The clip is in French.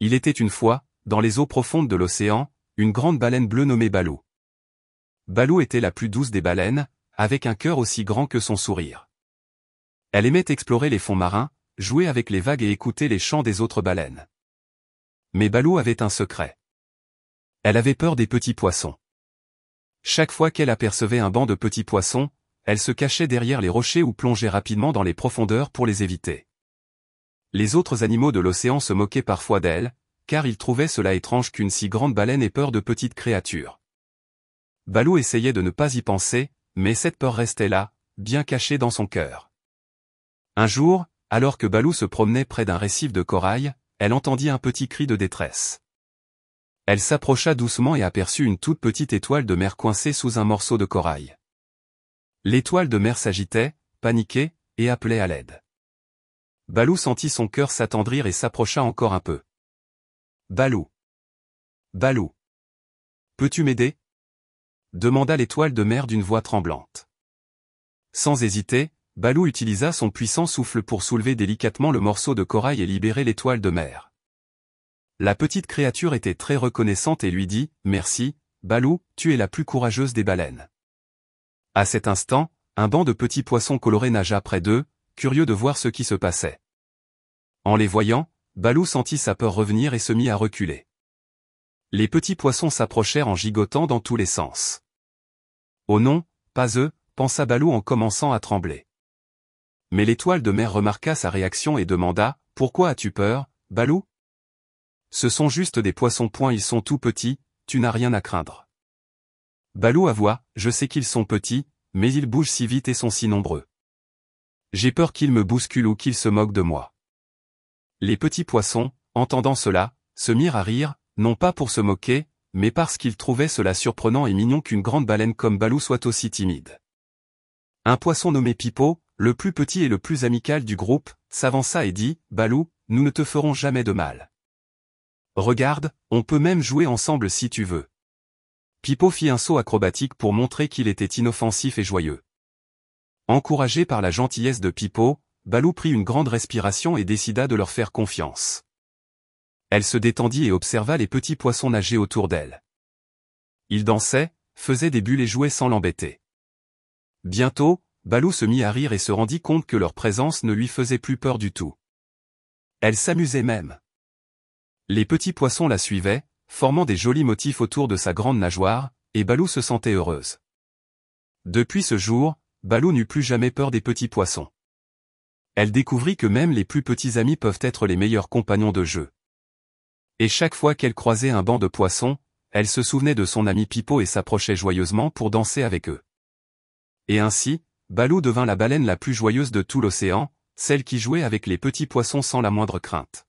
Il était une fois, dans les eaux profondes de l'océan, une grande baleine bleue nommée Balou. Balou était la plus douce des baleines, avec un cœur aussi grand que son sourire. Elle aimait explorer les fonds marins, jouer avec les vagues et écouter les chants des autres baleines. Mais Balou avait un secret. Elle avait peur des petits poissons. Chaque fois qu'elle apercevait un banc de petits poissons, elle se cachait derrière les rochers ou plongeait rapidement dans les profondeurs pour les éviter. Les autres animaux de l'océan se moquaient parfois d'elle, car ils trouvaient cela étrange qu'une si grande baleine ait peur de petites créatures. Balou essayait de ne pas y penser, mais cette peur restait là, bien cachée dans son cœur. Un jour, alors que Balou se promenait près d'un récif de corail, elle entendit un petit cri de détresse. Elle s'approcha doucement et aperçut une toute petite étoile de mer coincée sous un morceau de corail. L'étoile de mer s'agitait, paniquait, et appelait à l'aide. Balou sentit son cœur s'attendrir et s'approcha encore un peu. « Balou. Balou. Peux-tu m'aider » demanda l'étoile de mer d'une voix tremblante. Sans hésiter, Balou utilisa son puissant souffle pour soulever délicatement le morceau de corail et libérer l'étoile de mer. La petite créature était très reconnaissante et lui dit « Merci, Balou, tu es la plus courageuse des baleines. » À cet instant, un banc de petits poissons colorés nagea près d'eux, curieux de voir ce qui se passait. En les voyant, Balou sentit sa peur revenir et se mit à reculer. Les petits poissons s'approchèrent en gigotant dans tous les sens. « Oh non, pas eux !» pensa Balou en commençant à trembler. Mais l'étoile de mer remarqua sa réaction et demanda « Pourquoi as-tu peur, Balou ? Ce sont juste des poissons point, ils sont tout petits, tu n'as rien à craindre. » Balou avoua « Je sais qu'ils sont petits, mais ils bougent si vite et sont si nombreux. J'ai peur qu'ils me bousculent ou qu'ils se moquent de moi. » Les petits poissons, entendant cela, se mirent à rire, non pas pour se moquer, mais parce qu'ils trouvaient cela surprenant et mignon qu'une grande baleine comme Balou soit aussi timide. Un poisson nommé Pipo, le plus petit et le plus amical du groupe, s'avança et dit « Balou, nous ne te ferons jamais de mal. Regarde, on peut même jouer ensemble si tu veux. » Pipo fit un saut acrobatique pour montrer qu'il était inoffensif et joyeux. Encouragé par la gentillesse de Pipo, Balou prit une grande respiration et décida de leur faire confiance. Elle se détendit et observa les petits poissons nager autour d'elle. Ils dansaient, faisaient des bulles et jouaient sans l'embêter. Bientôt, Balou se mit à rire et se rendit compte que leur présence ne lui faisait plus peur du tout. Elle s'amusait même. Les petits poissons la suivaient, formant des jolis motifs autour de sa grande nageoire, et Balou se sentait heureuse. Depuis ce jour, Balou n'eut plus jamais peur des petits poissons. Elle découvrit que même les plus petits amis peuvent être les meilleurs compagnons de jeu. Et chaque fois qu'elle croisait un banc de poissons, elle se souvenait de son ami Pipo et s'approchait joyeusement pour danser avec eux. Et ainsi, Balou devint la baleine la plus joyeuse de tout l'océan, celle qui jouait avec les petits poissons sans la moindre crainte.